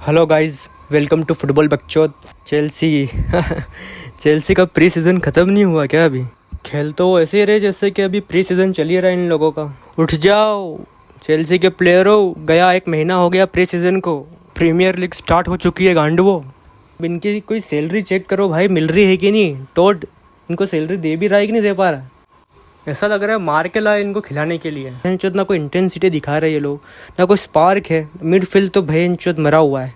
Hello guys, welcome to football बकचोद। Chelsea Chelsea का pre season ख़त्म नहीं हुआ क्या? अभी खेल तो वो ऐसे ही रहे जैसे कि अभी प्री सीज़न चल ही रहा है इन लोगों का। उठ जाओ चेल्सी के प्लेयरों, गया 1 महीना हो गया प्री सीज़न को। प्रीमियर लीग स्टार्ट हो चुकी है गांडुओ। अब इनकी कोई सैलरी चेक करो भाई, मिल रही है कि नहीं। टोड इनको सैलरी दे भी रहा है कि नहीं दे पा रहा है। ऐसा लग रहा है मार के लाए इनको खिलाने के लिए। भैंचोद ना कोई इंटेंसिटी दिखा रहे ये लोग, ना कोई स्पार्क है। मिडफील्ड तो भैंचोद मरा हुआ है,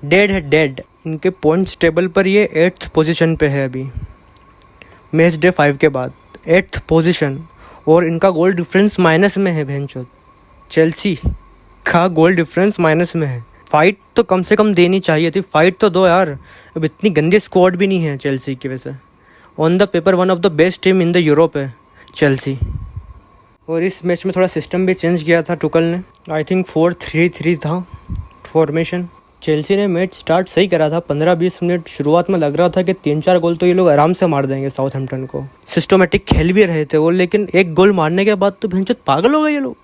डेड है डेड। इनके पॉइंट्स टेबल पर ये 8th पोजीशन पे है अभी, मैच डे 5 के बाद 8th पोजीशन। और इनका गोल डिफरेंस माइनस में है। भैंचोद चेल्सी का गोल डिफरेंस माइनस में है। फाइट तो कम से कम देनी चाहिए थी, फाइट तो दो यार। अब इतनी गंदी स्क्वाड भी नहीं है चेल्सी की वजह से। On the paper one of the best team in the Europe है चेल्सी। और इस मैच में थोड़ा सिस्टम भी चेंज किया था टुकल ने। आई थिंक 4-3-3 था फॉर्मेशन। चेल्सी ने मैच स्टार्ट सही करा था। 15-20 मिनट शुरुआत में लग रहा था कि 3-4 गोल तो ये लोग आराम से मार देंगे साउथहैम्पटन को। सिस्टमेटिक खेल भी रहे थे वो, लेकिन एक गोल मारने के बाद तो भैंचोद पागल हो गए ये लोग।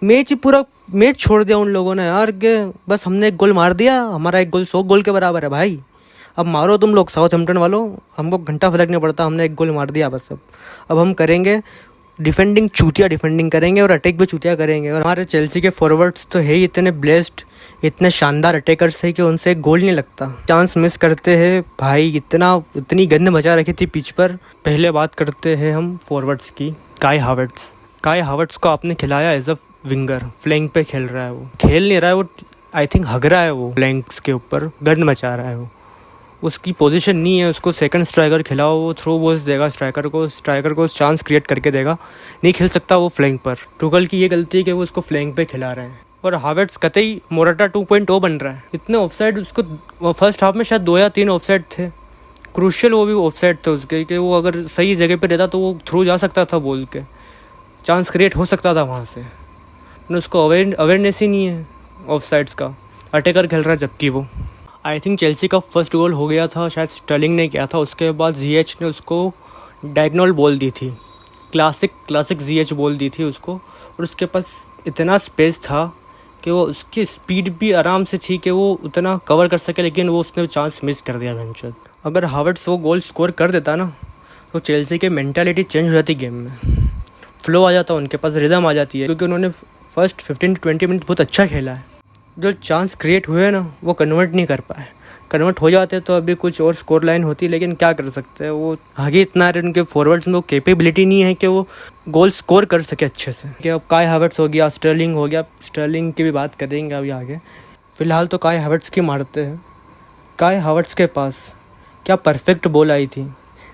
मैच ही पूरा मैच छोड़ दिया उन लोगों ने यार, के बस हमने एक गोल मार दिया, हमारा एक गोल 100 गोल के बराबर है भाई। अब मारो तुम लोग साउथहैम्पटन वालों, हमको घंटा फर्क नहीं पड़ता, हमने एक गोल मार दिया बस। अब हम करेंगे डिफेंडिंग, चूतिया डिफेंडिंग करेंगे और अटैक भी चूतिया करेंगे। और हमारे चेल्सी के फॉरवर्ड्स तो है ही इतने ब्लेस्ड, इतने शानदार अटैकर्स है कि उनसे एक गोल नहीं लगता। चांस मिस करते हैं भाई। इतनी गंद मचा रखी थी पिच पर। पहले बात करते हैं हम फॉरवर्ड्स की। काई हावर्ट्स को आपने खिलाया एज अ विंगर, फ्लैंक पे खेल रहा है वो। खेल नहीं रहा है वो, आई थिंक हग रहा है वो, फ्लैंक्स के ऊपर गंद मचा रहा है वो। उसकी पोजीशन नहीं है, उसको सेकंड स्ट्राइकर खिलाओ, वो थ्रो बॉल्स देगा स्ट्राइकर को चांस क्रिएट करके देगा। नहीं खेल सकता वो फ्लैंक पर। टुकल की ये गलती है कि वो उसको फ्लैंक पे खिला रहे हैं। और हावर्ट्स कतई मोराटा 2.0 बन रहा है। इतने ऑफसाइड उसको फर्स्ट हाफ में शायद 2 या 3 ऑफसाइड थे, क्रूशियल वो भी ऑफसाइड थे उसके, कि वो अगर सही जगह पे रहता तो वो थ्रू जा सकता था, बोल के चांस क्रिएट हो सकता था वहाँ से। उसको अवेयरनेस ही नहीं है ऑफसाइड्स का। अटैकर खेल रहा है जबकि वो। आई थिंक चेल्सी का फर्स्ट गोल हो गया था, शायद स्टर्लिंग ने किया था। उसके बाद जीएच ने उसको डायगोनल बॉल दी थी, क्लासिक जीएच बॉल दी थी उसको। और उसके पास इतना स्पेस था कि वो, उसकी स्पीड भी आराम से थी कि वो उतना कवर कर सके, लेकिन वो उसने चांस मिस कर दिया भैंचोद। अगर हावर्ट्स वो गोल स्कोर कर देता ना, तो चेल्सी की मेंटालिटी चेंज हो जाती गेम में, फ्लो आ जाता, उनके पास रिदम आ जाती है। क्योंकि उन्होंने फर्स्ट 15-20 मिनट बहुत अच्छा खेला है। जो चांस क्रिएट हुए ना, वो कन्वर्ट नहीं कर पाए। कन्वर्ट हो जाते तो अभी कुछ और स्कोर लाइन होती, लेकिन क्या कर सकते हैं, वो आगे इतना उनके फॉरवर्ड्स में वो कैपेबिलिटी नहीं है कि वो गोल स्कोर कर सके अच्छे से। कि अब काई हावर्ट्स हो गया, स्टर्लिंग हो गया, स्टर्लिंग की भी बात करेंगे अभी आगे। फ़िलहाल तो काई हावर्ट्स की मारते हैं। काई हावर्ट्स के पास क्या परफेक्ट बॉल आई थी।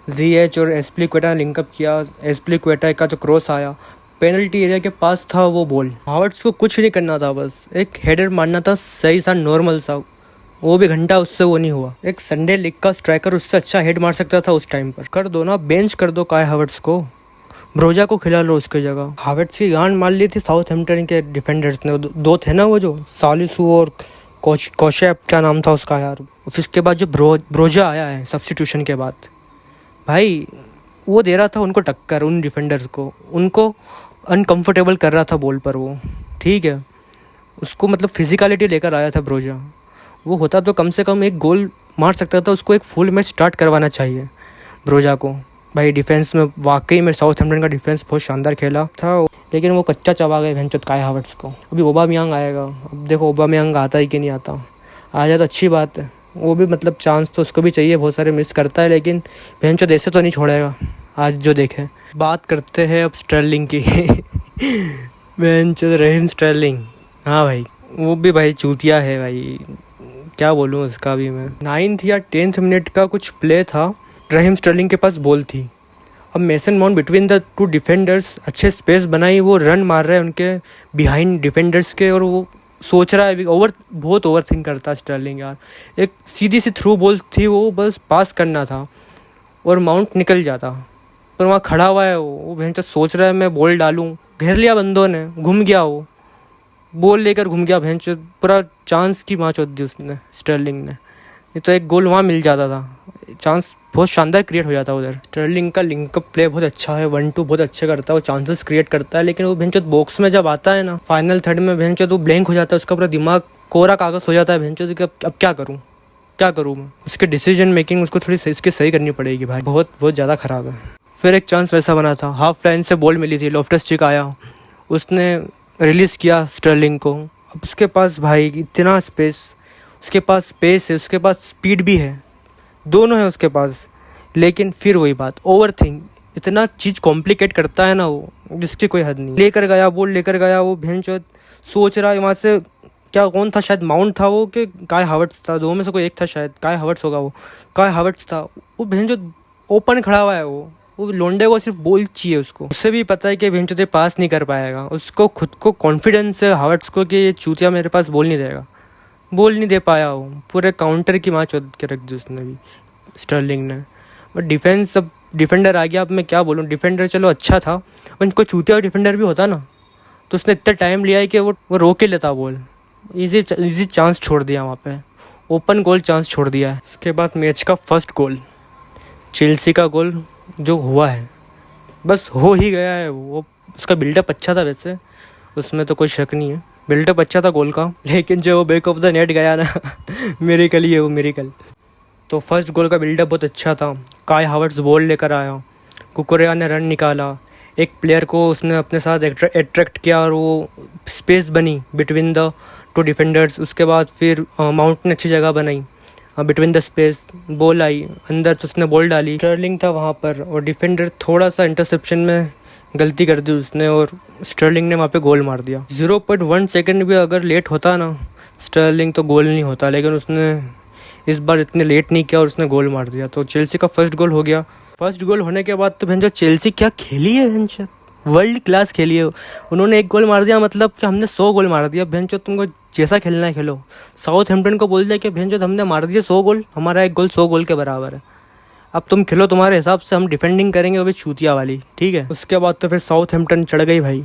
जीएच और एस्प्लिक्वेटा ने लिंकअप किया, एस्प्लिक्वेटा का जो क्रॉस आया पेनल्टी एरिया के पास था वो बॉल। हावर्ट्स को कुछ नहीं करना था, बस एक हेडर मारना था सही सा, नॉर्मल सा। वो भी घंटा उससे वो नहीं हुआ। एक संडे लीग का स्ट्राइकर उससे अच्छा हेड मार सकता था उस टाइम पर। कर दो ना, बेंच कर दो काई हावर्ट्स को, ब्रोजा को खिला लो उसकी जगह। हावर्ट्स की गांड मार ली थी साउथहैम्पटन के डिफेंडर्स ने। दो थे ना वो, जो सालिसू और कोशेप, क्या नाम था उसका यार। उसके बाद जो ब्रोजा आया है सब्स्टिट्यूशन के बाद, भाई वो दे रहा था उनको टक्कर, उन डिफेंडर्स को, उनको अनकंफर्टेबल कर रहा था बॉल पर वो। ठीक है, उसको मतलब फिजिकलिटी लेकर आया था ब्रोजा। वो होता तो कम से कम एक गोल मार सकता था। उसको एक फुल मैच स्टार्ट करवाना चाहिए ब्रोजा को। भाई डिफेंस में वाकई में साउथहैम्पटन का डिफेंस बहुत शानदार खेला था, लेकिन वो कच्चा चबा गए भैंचोद काई हावर्ट्स को। अभी ओबामेयांग आएगा, अब देखो ओबामेयांग आता है कि नहीं आता। आ जाए तो अच्छी बात है। वो भी मतलब चांस तो उसको भी चाहिए, बहुत सारे मिस करता है, लेकिन भैंचोद ऐसे तो नहीं छोड़ेगा आज जो देखे। बात करते हैं अब स्टर्लिंग की। भैंचोद रहीम स्टर्लिंग, हाँ भाई वो भी भाई चूतिया है भाई, क्या बोलूँ उसका भी मैं। 9th या 10th मिनट का कुछ प्ले था, रहीम स्टर्लिंग के पास बॉल थी। अब mason mount between the 2 defenders अच्छे स्पेस बनाई, वो रन मार रहे हैं उनके बिहाइंड डिफेंडर्स के, और वो सोच रहा है बहुत ओवर थिंक करता स्टर्लिंग यार। एक सीधी सी थ्रू बॉल थी, वो बस पास करना था और माउंट निकल जाता। पर वहाँ खड़ा हुआ है वो भैंचोद सोच रहा है मैं बॉल डालूँ, घेर लिया बंदों ने, घूम गया वो, बॉल लेकर घूम गया भैंचोद। पूरा चांस की माँ चोद दी उसने, स्टर्लिंग ने। ये तो एक गोल वहाँ मिल जाता था, चांस बहुत शानदार क्रिएट हो जाता है उधर। स्टर्लिंग का लिंकअप प्ले बहुत अच्छा है, 1-2 बहुत अच्छे करता है, वो चांसेस क्रिएट करता है, लेकिन वो भेंचोद बॉक्स में जब आता है ना फाइनल थर्ड में, भेंचोद वो ब्लैंक हो जाता है, उसका पूरा दिमाग कोरा कागज हो जाता है भेंचोद कि अब क्या करूँ मैं। उसके डिसीजन मेकिंग उसको थोड़ी इसकी सही करनी पड़ेगी भाई, बहुत ज़्यादा ख़राब है। फिर एक चांस वैसा बना था, हाफ लाइन से बॉल मिली थी, लॉफ्टस चीक आया, उसने रिलीज़ किया स्टर्लिंग को। अब उसके पास भाई इतना स्पेस, उसके पास स्पेस है, उसके पास स्पीड भी है, दोनों है उसके पास, लेकिन फिर वही बात, ओवर थिंक, इतना चीज़ कॉम्प्लिकेट करता है ना वो, जिसकी कोई हद नहीं। लेकर गया बॉल, लेकर गया वो भेंचोद, सोच रहा है वहाँ से क्या, कौन था, शायद माउंट था वो कि काय हावर्ट्स था, दो में से कोई एक था, शायद काय हावर्ट्स होगा, वो काय हावर्ट्स था। वो भेंचोद ओपन खड़ा हुआ है, वो लोंडे को सिर्फ बॉल चाहिए, उससे भी पता है कि भेंचोद ये पास नहीं कर पाएगा, उसको खुद को कॉन्फिडेंस है हावर्ट्स को कि ये चूतिया मेरे पास बॉल नहीं देगा, बॉल नहीं दे पाया। वो पूरे काउंटर की माँ चोद के रख दी उसने भी, स्टर्लिंग ने। बट डिफेंस, अब डिफेंडर आ गया, अब मैं क्या बोलूँ, डिफेंडर चलो अच्छा था, पर कोई चूतिया डिफेंडर भी होता ना तो उसने इतना टाइम लिया है कि वो रोक के लेता बॉल, इजी चांस छोड़ दिया वहाँ पे, ओपन गोल चांस छोड़ दिया है। उसके बाद मैच का फर्स्ट गोल, चेल्सी का गोल जो हुआ है, बस हो ही गया है वो। उसका बिल्डअप अच्छा था वैसे, उसमें तो कोई शक नहीं है, बिल्डअप अच्छा था गोल का, लेकिन जो वो बैक ऑफ द नेट गया ना मेरेकल ही है वो, मेरेकल। तो फर्स्ट गोल का बिल्डअप बहुत अच्छा था, काय हावर्ट्स बॉल लेकर आया, कुकुरेया ने रन निकाला, एक प्लेयर को उसने अपने साथ अट्रैक्ट किया और वो स्पेस बनी बिटवीन द 2 डिफेंडर्स। उसके बाद फिर माउंट ने अच्छी जगह बनाई बिटवीन द स्पेस, बॉल आई अंदर तो उसने बॉल डाली, स्टर्लिंग था वहाँ पर और डिफेंडर थोड़ा सा इंटरसेप्शन में गलती कर दी उसने और स्टर्लिंग ने वहाँ पे गोल मार दिया। 0.1 सेकंड भी अगर लेट होता ना स्टर्लिंग तो गोल नहीं होता, लेकिन उसने इस बार इतने लेट नहीं किया और उसने गोल मार दिया। तो चेल्सी का फर्स्ट गोल हो गया। फर्स्ट गोल होने के बाद तो भैंचो चेल्सी क्या खेली है, भैंचो वर्ल्ड क्लास खेली है। उन्होंने एक गोल मार दिया मतलब कि हमने 100 गोल मार दिया। भैंचो तुमको जैसा खेलना है खेलो। साउथहैम्पटन को बोल दिया कि भैंचो हमने मार दिया 100 गोल, हमारा एक गोल 100 गोल के बराबर है, अब तुम खेलो तुम्हारे हिसाब से, हम डिफेंडिंग करेंगे वो भी चूतिया वाली, ठीक है। उसके बाद तो फिर साउथहैम्पटन चढ़ गई भाई।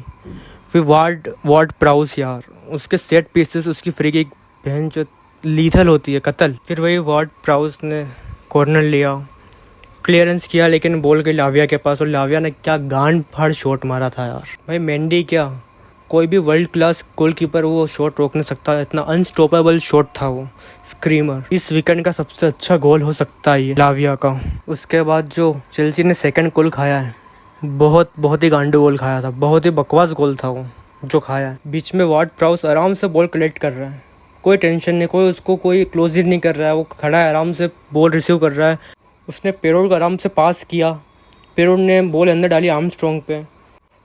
फिर वार्ड प्राउस यार, उसके सेट पीसेस, उसकी फ्री किक भैंचो लीथल होती है, कत्ल। फिर वही वार्ड प्राउस ने कॉर्नर लिया, क्लियरेंस किया लेकिन बॉल गई लाविया के पास और लाविया ने क्या गांड फाड़ शॉट मारा था यार। भाई मेंडी क्या, कोई भी वर्ल्ड क्लास गोलकीपर वो शॉट रोक नहीं सकता, इतना अनस्टॉपेबल शॉट था वो, स्क्रीमर। इस वीकेंड का सबसे अच्छा गोल हो सकता है ये लाविया का। उसके बाद जो चेल्सी ने सेकंड गोल खाया है, बहुत ही गांडू गोल खाया था, बहुत ही बकवास गोल था वो जो खाया है। बीच में वार्ड प्राउस आराम से बॉल कलेक्ट कर रहा है, कोई टेंशन नहीं, कोई उसको कोई क्लोज नहीं कर रहा है, वो खड़ा है आराम से बॉल रिसीव कर रहा है। उसने पेरोड को आराम से पास किया, पेरोड ने बॉल अंदर डाली आर्मस्ट्रॉन्ग पे,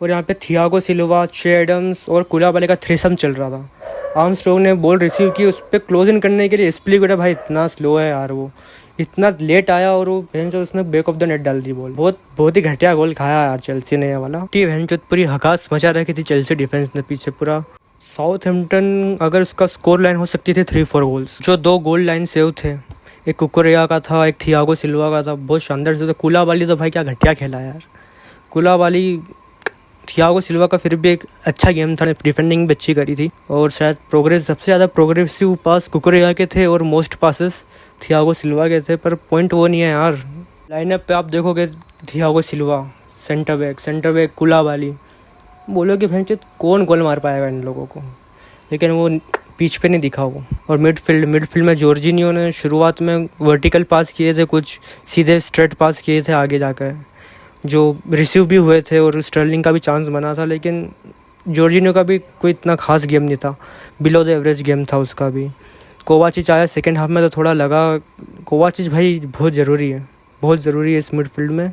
और यहाँ पे थियागो सिल्वा, चे एडम्स और कुलाबाले का थ्रीसम चल रहा था। आर्मस्ट्रॉन्ग ने बॉल रिसीव की, उस पर क्लोज इन करने के लिए एस्प्लिक्वेटा भाई इतना स्लो है यार, वो इतना लेट आया और वो भैंचो उसने बैक ऑफ द नेट डाल दी बॉल। बहुत ही घटिया गोल खाया यार चेल्सी ने ये वाला। कि भैंचो पूरी हकास मचा रखी थी चेल्सी डिफेंस ने पीछे पूरा। साउथहैम्पटन अगर उसका स्कोर लाइन हो सकती थी 3-4 गोल्स। जो 2 गोल लाइन सेव थे, एक कुकुरेया का था, एक थियागो सिल्वा का था, बहुत शानदार से। कुलाबाली तो भाई क्या घटिया खेला यार कुलाबाली। थियागो सिल्वा का फिर भी एक अच्छा गेम था, डिफेंडिंग भी अच्छी करी थी, और शायद सबसे ज़्यादा प्रोग्रेसिव पास कुकुरेया के थे और मोस्ट पासेस थियागो सिल्वा के थे। पर पॉइंट वो नहीं है यार, लाइनअप पे आप देखोगे थियागो सिल्वा सेंटर बैक कुलाबाली, बोलोगे भैंचो कौन गोल मार पाएगा इन लोगों को, लेकिन वो पिच पे नहीं दिखा वो। और मिडफील्ड में जॉर्जिनियो ने शुरुआत में वर्टिकल पास किए थे, कुछ सीधे स्ट्रेट पास किए थे आगे जाकर, जो रिसीव भी हुए थे और स्टर्लिंग का भी चांस बना था, लेकिन जॉर्जिनियो का भी कोई इतना खास गेम नहीं था, बिलो द एवरेज गेम था उसका भी। कोवाचिच आया सेकेंड हाफ में तो थोड़ा लगा, कोवाचिच भाई बहुत ज़रूरी है इस मिडफील्ड में।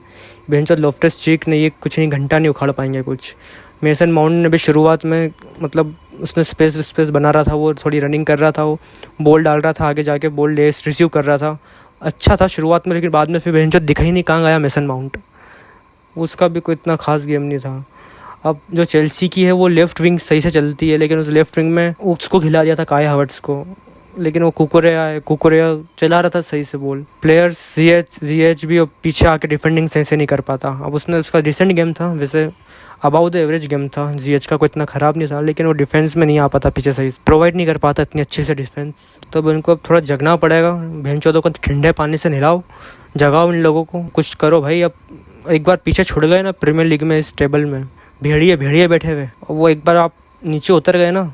बेंचो लॉफ्टस चीक ने ये कुछ नहीं, घंटा नहीं उखाड़ पाएंगे कुछ। मेसन माउंट ने भी शुरुआत में मतलब उसने स्पेस बना रहा था, वो थोड़ी रनिंग कर रहा था, वो बॉल डाल रहा था आगे जाके, बॉल रिसीव कर रहा था, अच्छा था शुरुआत में, लेकिन बाद में फिर बेंचो दिखा ही नहीं कहाँ गया मेसन माउंट, उसका भी कोई इतना खास गेम नहीं था। अब जो चेल्सी की है वो लेफ़्ट विंग सही से चलती है, लेकिन उस लेफ़्ट विंग में उसको खिला दिया था काय हावर्ट्स को, लेकिन वो कुकुरेया चला रहा था सही से बॉल। प्लेयर जीएच भी अब पीछे आके डिफेंडिंग सही से नहीं कर पाता। अब उसका रिसेंट गेम था, वैसे अबाउ द एवरेज गेम था, जीएच का कोई इतना ख़राब नहीं था, लेकिन वो डिफेंस में नहीं आ पाता पीछे सही से, प्रोवाइड नहीं कर पाता इतनी अच्छी से डिफेंस। तो अब इनको अब थोड़ा जगना पड़ेगा। भैंचोदों को ठंडे पानी से नहलाओ, जगाओ इन लोगों को, कुछ करो भाई। अब एक बार पीछे छुड़ गए ना प्रीमियर लीग में, इस टेबल में भेड़िए बैठे हुए, वो एक बार आप नीचे उतर गए ना,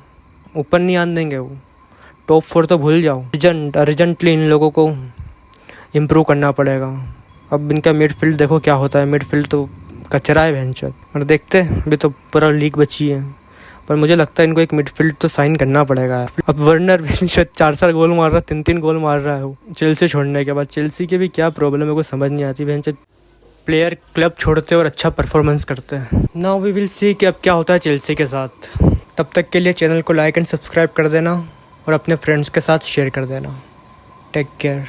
ऊपर नहीं आने देंगे वो। टॉप 4 तो भूल जाओ। अर्जेंटली इन लोगों को इम्प्रूव करना पड़ेगा। अब इनका मिडफील्ड देखो क्या होता है, मिडफील्ड तो कचरा है भैंचोद। और देखते हैं, अभी तो पूरा लीग बची है, पर मुझे लगता है इनको एक मिडफील्ड तो साइन करना पड़ेगा। अब वर्नर भैंचोद 4 गोल मार रहा है, 3 गोल मार रहा है वो चेल्सी छोड़ने के बाद। चेल्सी की भी क्या प्रॉब्लम है कुछ समझ नहीं आती। भैंचोद प्लेयर क्लब छोड़ते और अच्छा परफॉर्मेंस करते हैं। नाउ वी विल सी कि अब क्या होता है चेल्सी के साथ। तब तक के लिए चैनल को लाइक एंड सब्सक्राइब कर देना और अपने फ्रेंड्स के साथ शेयर कर देना। Take care.